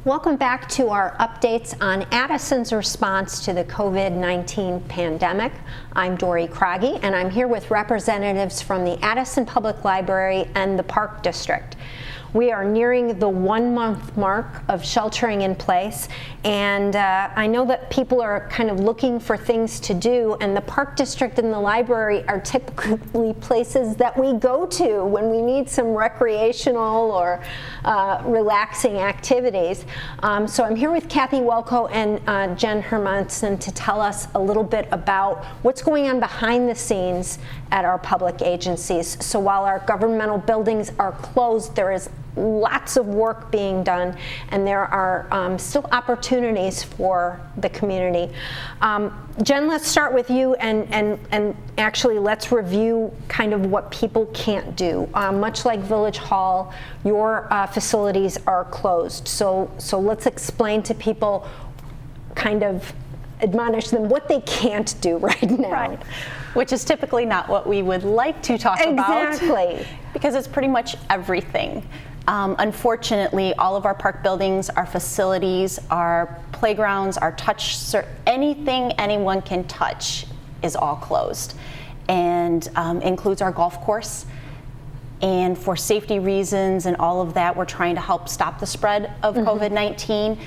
Welcome back to our updates on Addison's response to the COVID-19 pandemic. I'm Doree Krage, and I'm here with representatives from the Addison Public Library and the Park District. We are nearing the 1-month mark of sheltering in place, and I know that people are kind of looking for things to do, and the Park District and the library are typically places that we go to when we need some recreational or relaxing activities. So I'm here with Kathy Welko and Jen Hermonson to tell us a little bit about what's going on behind the scenes at our public agencies. So while our governmental buildings are closed, there is lots of work being done, and there are still opportunities for the community. Jen, let's start with you, and actually let's review kind of what people can't do. Much like Village Hall, your facilities are closed. So let's explain to people, kind of admonish them what they can't do right now. Right. Which is typically not what we would like to talk about. Exactly. Because it's pretty much everything. Unfortunately, all of our park buildings, our facilities, our playgrounds, our anything anyone can touch is all closed, and includes our golf course. And for safety reasons and all of that, we're trying to help stop the spread of COVID-19.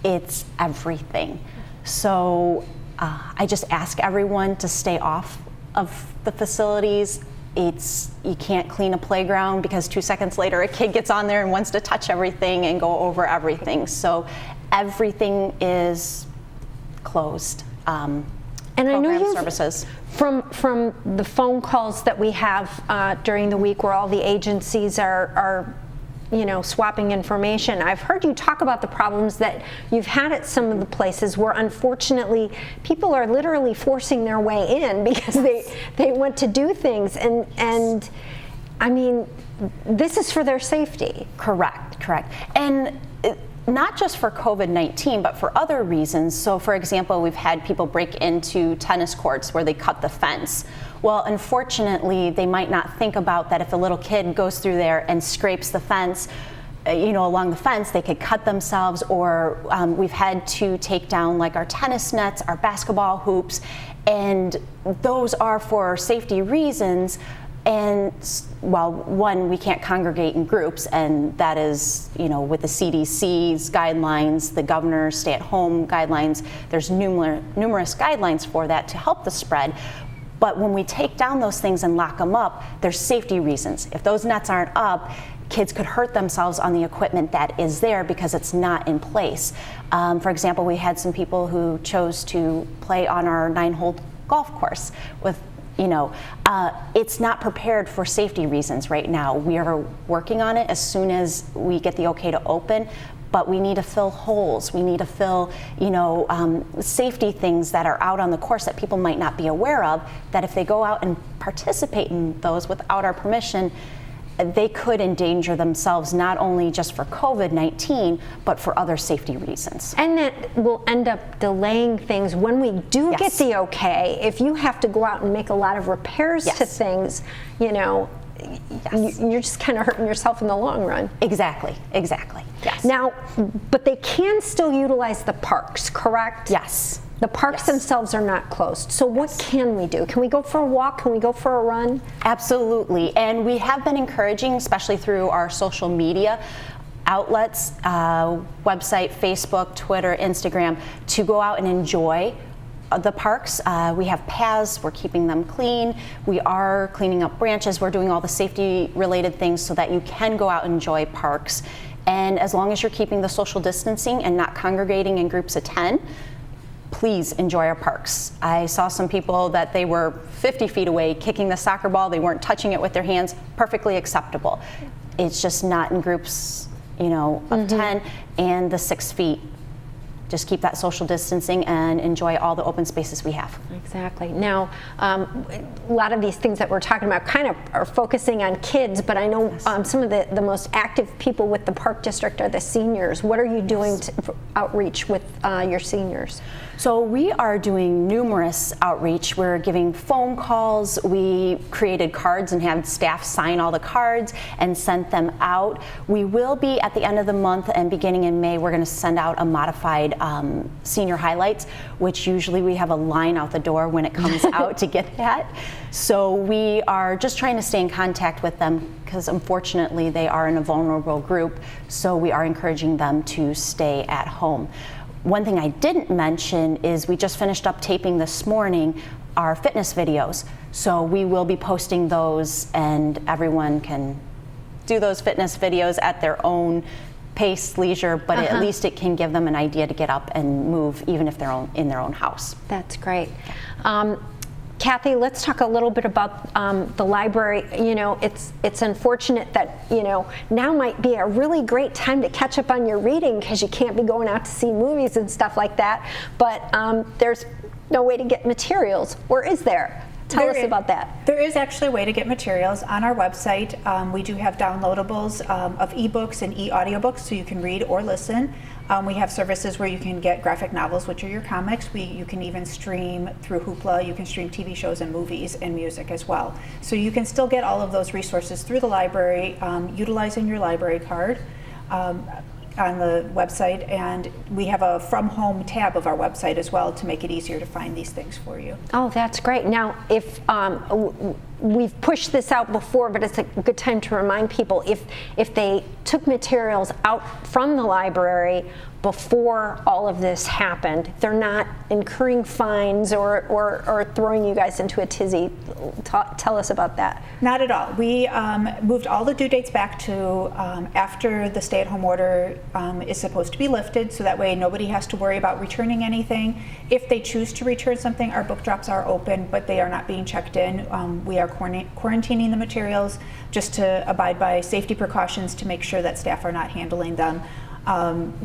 It's everything. So I just ask everyone to stay off of the facilities. You can't clean a playground because 2 seconds later a kid gets on there and wants to touch everything and go over everything. So everything is closed. And I know services. From the phone calls that we have during the week where all the agencies are swapping information, I've heard you talk about the problems that you've had at some of the places where unfortunately people are literally forcing their way in because they want to do things, and I mean, this is for their safety. Correct. And not just for COVID-19, but for other reasons. So for example, we've had people break into tennis courts where they cut the fence. Well, unfortunately, they might not think about that if a little kid goes through there and scrapes the fence, along the fence, they could cut themselves, or we've had to take down like our tennis nets, our basketball hoops, and those are for safety reasons. And well, one, we can't congregate in groups, and that is, with the CDC's guidelines, the governor's stay-at-home guidelines, there's numerous guidelines for that to help the spread. But when we take down those things and lock them up, there's safety reasons. If those nets aren't up, kids could hurt themselves on the equipment that is there because it's not in place. For example, we had some people who chose to play on our 9-hole golf course with, it's not prepared for safety reasons right now. We are working on it as soon as we get the okay to open, but we need to fill holes. We need to fill, safety things that are out on the course that people might not be aware of, that if they go out and participate in those without our permission, they could endanger themselves not only just for COVID-19, but for other safety reasons. And that will end up delaying things when we do get the okay. If you have to go out and make a lot of repairs to things, you're just kind of hurting yourself in the long run. Exactly. Yes. Now, but they can still utilize the parks, correct? Yes. The parks themselves are not closed. So what can we do? Can we go for a walk? Can we go for a run? Absolutely. And we have been encouraging, especially through our social media outlets, website, Facebook, Twitter, Instagram, to go out and enjoy the parks. We have paths, we're keeping them clean. We are cleaning up branches. We're doing all the safety related things so that you can go out and enjoy parks. And as long as you're keeping the social distancing and not congregating in groups of 10, please enjoy our parks. I saw some people that they were 50 feet away kicking the soccer ball. They weren't touching it with their hands. Perfectly acceptable. It's just not in groups, of 10, and the 6 feet just keep that social distancing and enjoy all the open spaces we have. Exactly. Now, a lot of these things that we're talking about kind of are focusing on kids, but I know some of the most active people with the Park District are the seniors. What are you doing to outreach with your seniors? So we are doing numerous outreach. We're giving phone calls. We created cards and had staff sign all the cards and sent them out. We will be at the end of the month and beginning in May, we're going to send out a modified senior highlights, which usually we have a line out the door when it comes out to get that. So we are just trying to stay in contact with them because unfortunately they are in a vulnerable group. So we are encouraging them to stay at home. One thing I didn't mention is we just finished up taping this morning our fitness videos. So we will be posting those and everyone can do those fitness videos at their own pace, leisure, but at least it can give them an idea to get up and move even if they're in their own house. That's great. Kathy, let's talk a little bit about the library. You know, it's unfortunate that, you know, now might be a really great time to catch up on your reading because you can't be going out to see movies and stuff like that, but there's no way to get materials, or is there? Tell us about that. There is actually a way to get materials on our website. We do have downloadables of ebooks and e-audiobooks so you can read or listen. We have services where you can get graphic novels, which are your comics. You can even stream through Hoopla. You can stream TV shows and movies and music as well. So you can still get all of those resources through the library utilizing your library card on the website, and we have a From Home tab of our website as well to make it easier to find these things for you. Oh, that's great. Now, if we've pushed this out before, but it's a good time to remind people, if they took materials out from the library before all of this happened, they're not incurring fines or throwing you guys into a tizzy. Tell us about that. Not at all. We moved all the due dates back to after the stay-at-home order is supposed to be lifted, so that way nobody has to worry about returning anything. If they choose to return something, our book drops are open, but they are not being checked in. We are quarantining the materials just to abide by safety precautions to make sure that staff are not handling them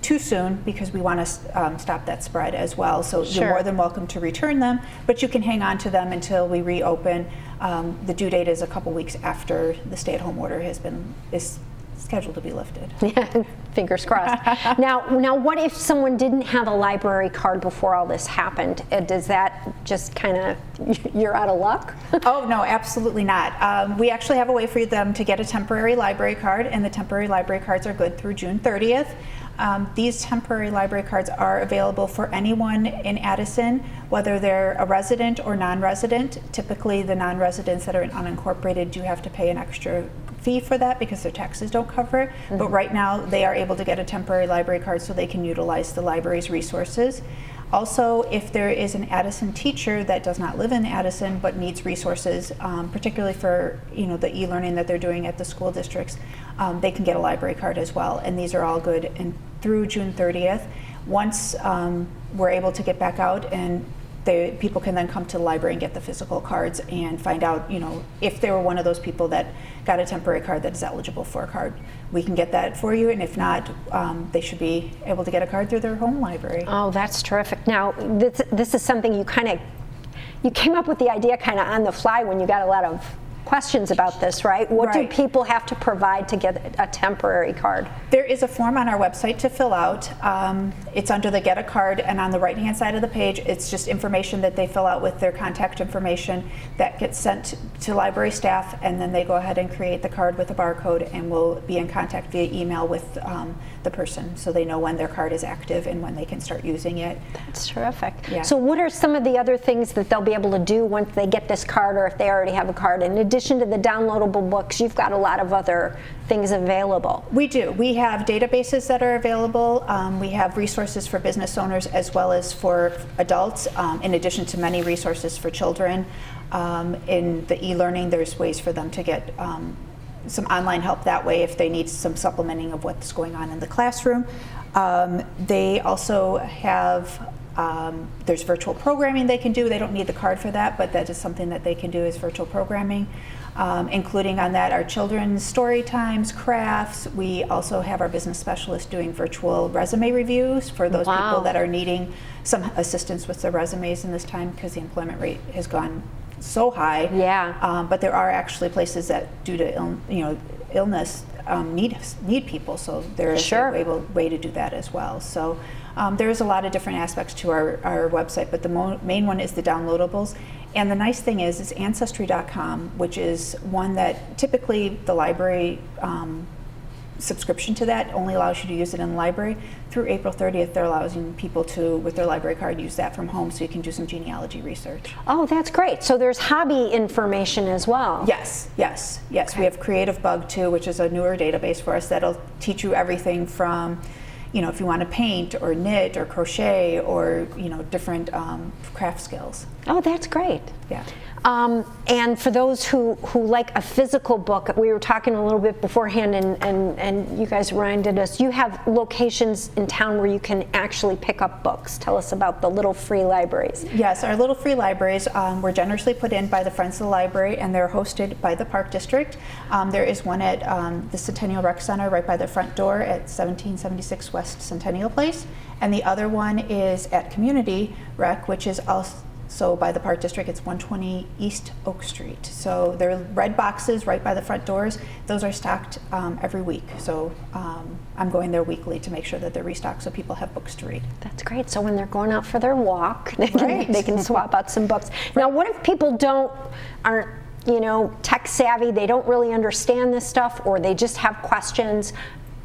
too soon, because we want to stop that spread as well. So Sure. You're more than welcome to return them, but you can hang on to them until we reopen. The due date is a couple weeks after the stay-at-home order is scheduled to be lifted. Yeah, fingers crossed. Now, what if someone didn't have a library card before all this happened? Does that just kind of, you're out of luck? Oh, no, absolutely not. We actually have a way for them to get a temporary library card, and the temporary library cards are good through June 30th. These temporary library cards are available for anyone in Addison, whether they're a resident or non-resident. Typically, the non-residents that are in unincorporated do have to pay an extra fee for that because their taxes don't cover it. Mm-hmm. But right now, they are able to get a temporary library card so they can utilize the library's resources. Also, if there is an Addison teacher that does not live in Addison but needs resources, particularly for the e-learning that they're doing at the school districts, they can get a library card as well. And these are all good and through June 30th. Once we're able to get back out, and people can then come to the library and get the physical cards and find out, if they were one of those people that got a temporary card that is eligible for a card. We can get that for you, and if not, they should be able to get a card through their home library. Oh, that's terrific. Now, this is something you came up with the idea kind of on the fly when you got a lot of questions about this, right? What do people have to provide to get a temporary card? There is a form on our website to fill out. It's under the Get a Card, and on the right-hand side of the page, it's just information that they fill out with their contact information that gets sent to library staff, and then they go ahead and create the card with a barcode, and will be in contact via email with the person, so they know when their card is active and when they can start using it. That's terrific. Yeah. So what are some of the other things that they'll be able to do once they get this card, or if they already have a card? In addition to the downloadable books, you've got a lot of other things available. We do. We have databases that are available. We have resources for business owners as well as for adults, in addition to many resources for children. In the e-learning, there's ways for them to get some online help that way if they need some supplementing of what's going on in the classroom. They also have there's virtual programming they can do. They don't need the card for that, but that is something that they can do, is virtual programming. including on that our children's story times, crafts. We also have our business specialist doing virtual resume reviews for those people that are needing some assistance with their resumes in this time because the employment rate has gone so high. Yeah. But there are actually places that, due to illness, need people. So there is a way to do that as well. So there's a lot of different aspects to our website, but the main one is the downloadables. And the nice thing is Ancestry.com, which is one that typically the library subscription to that only allows you to use it in the library. Through April 30th, they're allowing people to, with their library card, use that from home so you can do some genealogy research. Oh, that's great. So there's hobby information as well. Yes. Okay. We have Creative Bug too, which is a newer database for us that'll teach you everything from, if you want to paint or knit or crochet or, different craft skills. Oh, that's great. Yeah. And for those who like a physical book, we were talking a little bit beforehand, and you guys reminded us, you have locations in town where you can actually pick up books. Tell us about the little free libraries. Yes, our little free libraries were generously put in by the Friends of the Library, and they're hosted by the Park District. There is one at the Centennial Rec Center right by the front door at 1776 West Centennial Place, and the other one is at Community Rec, which is also by the Park District. It's 120 East Oak Street. So they're red boxes right by the front doors. Those are stocked every week. So I'm going there weekly to make sure that they're restocked so people have books to read. That's great. So when they're going out for their walk, they can swap out some books. Now, what if people aren't tech savvy, they don't really understand this stuff, or they just have questions?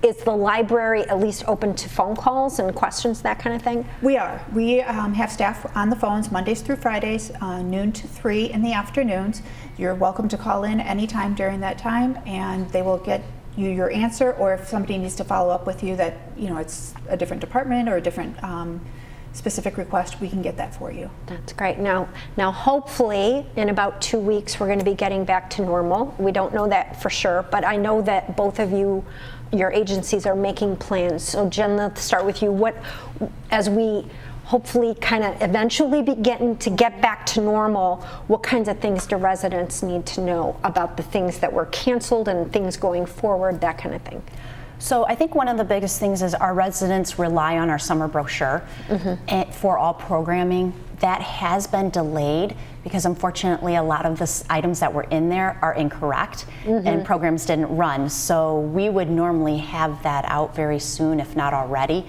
Is the library at least open to phone calls and questions, that kind of thing? We are. We have staff on the phones Mondays through Fridays, noon to 3 in the afternoons. You're welcome to call in anytime during that time, and they will get you your answer, or if somebody needs to follow up with you that, it's a different department or a different specific request, we can get that for you. That's great. Now hopefully in about 2 weeks we're going to be getting back to normal. We don't know that for sure, but I know that both of your agencies are making plans. So Jen, let's start with you. As we hopefully kind of eventually begin to get back to normal, what kinds of things do residents need to know about the things that were canceled and things going forward, that kind of thing? So I think one of the biggest things is our residents rely on our summer brochure for all programming. That has been delayed because unfortunately a lot of the items that were in there are incorrect and programs didn't run. So we would normally have that out very soon, if not already.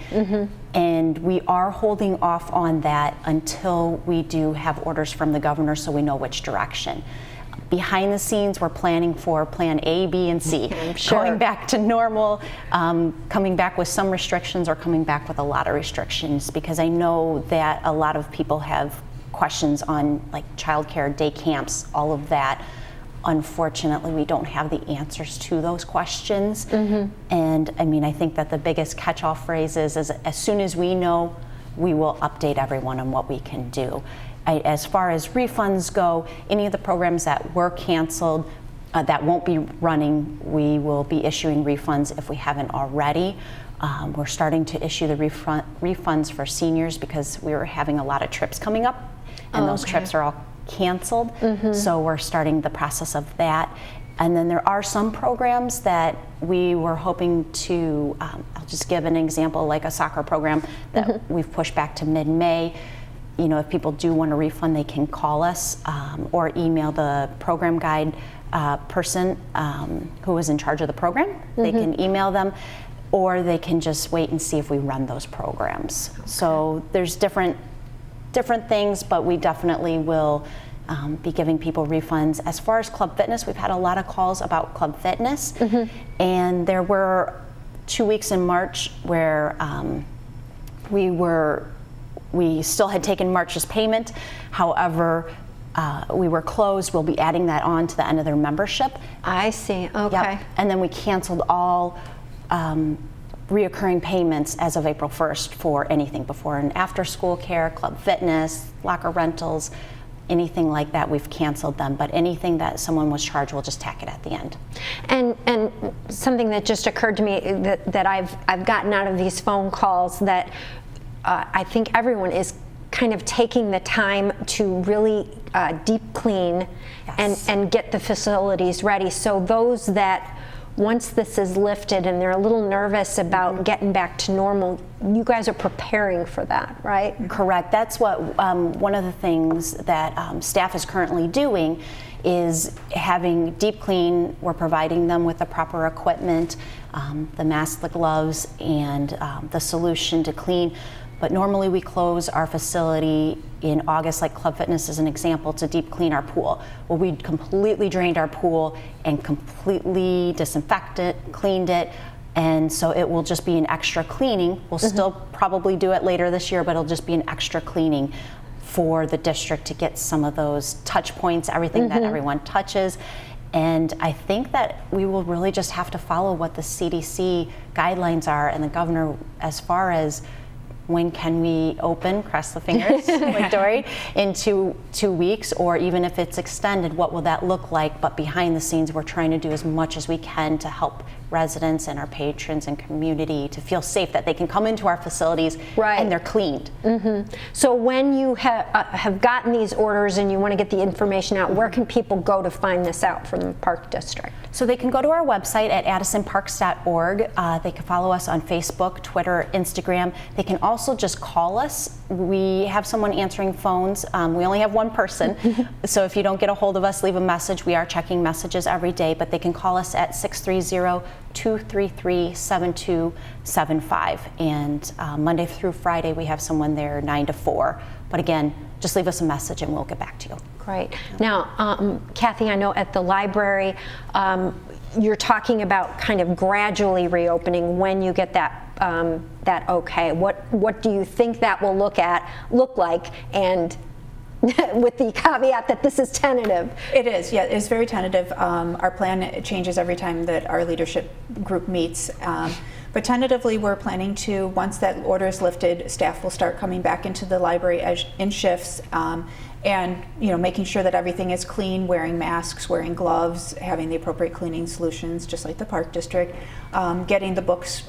And we are holding off on that until we do have orders from the governor so we know which direction. Behind the scenes, we're planning for plan A, B, and C. Going back to normal, coming back with some restrictions, or coming back with a lot of restrictions, because I know that a lot of people have questions on like childcare, day camps, all of that. Unfortunately, we don't have the answers to those questions. And I mean, I think that the biggest catch-all phrase is as soon as we know, we will update everyone on what we can do. As far as refunds go, any of the programs that were canceled that won't be running, we will be issuing refunds if we haven't already. We're starting to issue the refunds for seniors because we were having a lot of trips coming up, and those trips are all canceled. So we're starting the process of that. And then there are some programs that we were hoping to, I'll just give an example, like a soccer program that we've pushed back to mid-May. If people do want a refund, they can call us or email the program guide person who is in charge of the program. They can email them, or they can just wait and see if we run those programs. So there's different things, but we definitely will be giving people refunds. As far as Club Fitness, we've had a lot of calls about Club Fitness, and there were 2 weeks in March where we still had taken March's payment. However, we were closed. We'll be adding that on to the end of their membership. I see. Okay. Yep. And then we canceled all reoccurring payments as of April 1st for anything before and after school care, Club Fitness, locker rentals, anything like that. We've canceled them, but anything that someone was charged, we'll just tack it at the end. And something that just occurred to me that I've gotten out of these phone calls that I think everyone is kind of taking the time to really deep clean Yes. and get the facilities ready. So those that, once this is lifted and they're a little nervous about getting back to normal, you guys are preparing for that, right? Correct. That's what one of the things that staff is currently doing is having deep clean. We're providing them with the proper equipment, the mask, the gloves, and the solution to clean. But normally we close our facility in August, like Club Fitness is an example, to deep clean our pool. Well, we completely drained our pool and completely disinfected, cleaned it, and so it will just be an extra cleaning. We'll still probably do it later this year, but it'll just be an extra cleaning for the district to get some of those touch points, everything that everyone touches. And I think that we will really just have to follow what the CDC guidelines are and the governor as far as when can we open, cross the fingers with Doree, in two weeks, or even if it's extended, what will that look like? But behind the scenes, we're trying to do as much as we can to help residents and our patrons and community to feel safe that they can come into our facilities and they're cleaned. So when you have gotten these orders and you want to get the information out, where can people go to find this out from the Park District? So they can go to our website at addisonparks.org. They can follow us on Facebook, Twitter, Instagram. They can also just call us. We have someone answering phones. We only have one person. So if you don't get a hold of us, leave a message. We are checking messages every day, but they can call us at 630-233-7275. And Monday through Friday, we have someone there 9 to 4. But again, just leave us a message and we'll get back to you. Great. Now, Kathy, I know at the library, you're talking about kind of gradually reopening when you get that that okay. What do you think that will look like? And with the caveat that this is tentative. It is, yeah, it's very tentative. Our plan changes every time that our leadership group meets. But tentatively, we're planning to, once that order is lifted, staff will start coming back into the library in shifts, and making sure that everything is clean, wearing masks, wearing gloves, having the appropriate cleaning solutions, just like the Park District, getting the books,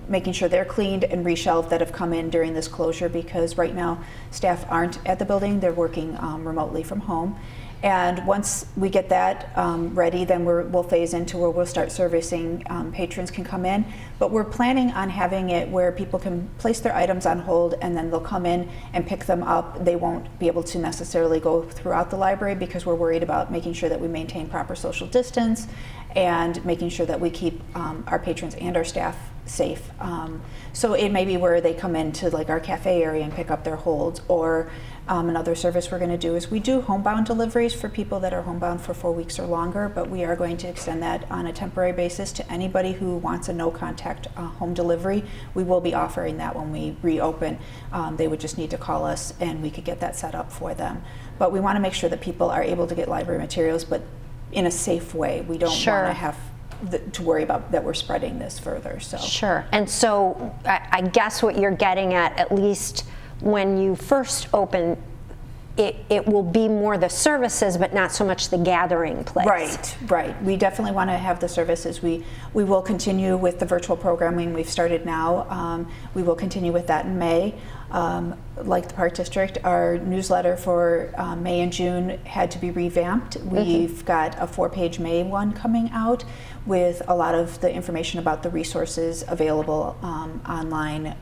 making sure they're cleaned and reshelved that have come in during this closure, because right now staff aren't at the building, they're working remotely from home. And once we get that ready, then we'll phase into where we'll start servicing. Patrons can come in, but we're planning on having it where people can place their items on hold and then they'll come in and pick them up. They won't be able to necessarily go throughout the library because we're worried about making sure that we maintain proper social distance and making sure that we keep our patrons and our staff safe. So it may be where they come into like our cafe area and pick up their holds, or another service we're going to do is we do homebound deliveries for people that are homebound for 4 weeks or longer, but we are going to extend that on a temporary basis to anybody who wants a no-contact home delivery. We will be offering that when we reopen. They would just need to call us and we could get that set up for them. But we want to make sure that people are able to get library materials, but in a safe way. We don't want to have to worry about that we're spreading this further. So Sure. And so I guess what you're getting at least when you first open, it will be more the services, but not so much the gathering place. Right. We definitely want to have the services. We will continue with the virtual programming we've started now. We will continue with that in May. Like the Park District, our newsletter for May and June had to be revamped. We've got a 4-page May one coming out with a lot of the information about the resources available online,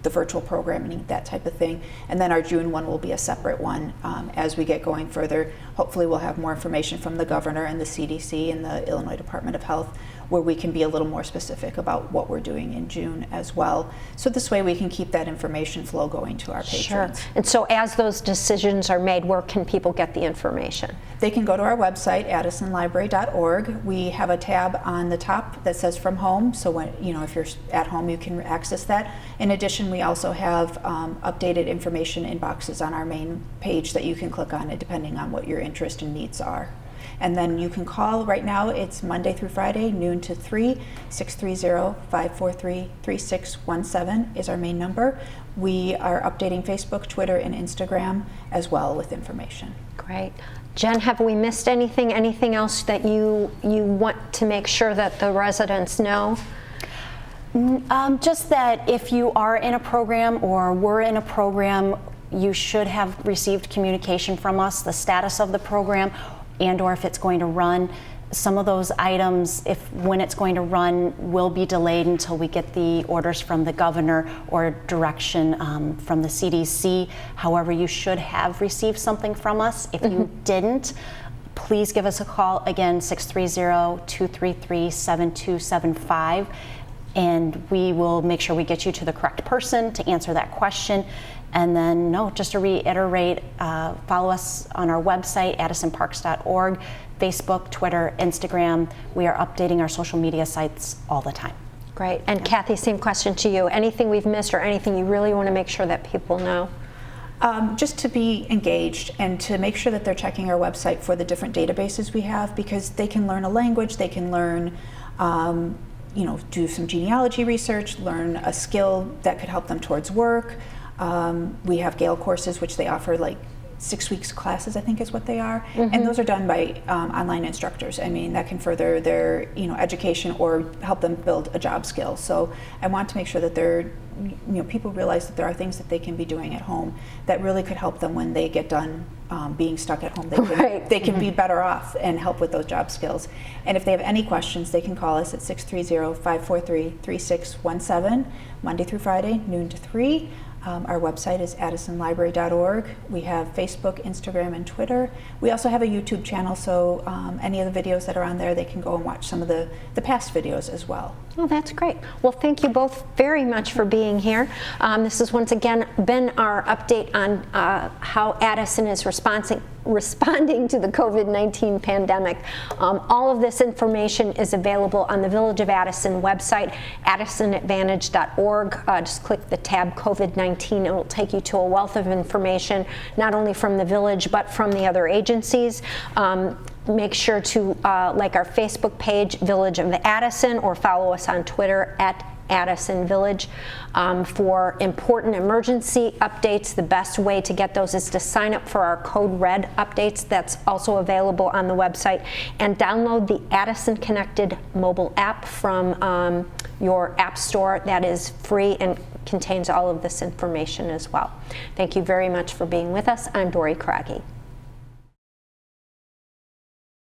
the virtual programming, that type of thing. And then our June one will be a separate one as we get going further. Hopefully we'll have more information from the governor and the CDC and the Illinois Department of Health where we can be a little more specific about what we're doing in June as well. So this way we can keep that information flow going to our patrons. Sure. And so as those decisions are made, where can people get the information? They can go to our website, addisonlibrary.org. We have a tab on the top that says From Home, so when if you're at home, you can access that. In addition, we also have updated information in boxes on our main page that you can click on it depending on what your interest and needs are. And then you can call, right now it's Monday through Friday, noon to 3, 630-543-3617 is our main number. We are updating Facebook, Twitter, and Instagram as well with information. Great. Jen, have we missed anything? Anything else that you want to make sure that the residents know? Just that if you are in a program or we're in a program, you should have received communication from us, the status of the program, and or if it's going to run. Some of those items, when it's going to run, will be delayed until we get the orders from the governor or direction from the CDC. However, you should have received something from us. If you didn't, please give us a call. Again, 630-233-7275. And we will make sure we get you to the correct person to answer that question. And then, just to reiterate, follow us on our website, addisonparks.org, Facebook, Twitter, Instagram. We are updating our social media sites all the time. Great. And Kathy, same question to you. Anything we've missed or anything you really want to make sure that people know? Just to be engaged and to make sure that they're checking our website for the different databases we have, because they can learn a language, they can learn do some genealogy research, learn a skill that could help them towards work. We have Gale courses, which they offer like 6 weeks classes, I think is what they are. And those are done by online instructors. I mean, that can further their education or help them build a job skill. So I want to make sure that people realize that there are things that they can be doing at home that really could help them when they get done being stuck at home. They can be better off and help with those job skills. And if they have any questions, they can call us at 630-543-3617, Monday through Friday, noon to 3. Our website is addisonlibrary.org. We have Facebook, Instagram, and Twitter. We also have a YouTube channel, so any of the videos that are on there, they can go and watch some of the past videos as well. Oh, that's great. Well, thank you both very much for being here. This has once again been our update on how Addison is responding to the COVID-19 pandemic. All of this information is available on the Village of Addison website, addisonadvantage.org. Just click the tab COVID-19. It will take you to a wealth of information, not only from the village, but from the other agencies. Make sure to like our Facebook page, Village of Addison, or follow us on Twitter at Addison Village. For important emergency updates, the best way to get those is to sign up for our Code Red updates. That's also available on the website. And download the Addison Connected mobile app from your app store. That is free and contains all of this information as well. Thank you very much for being with us. I'm Doree Krage.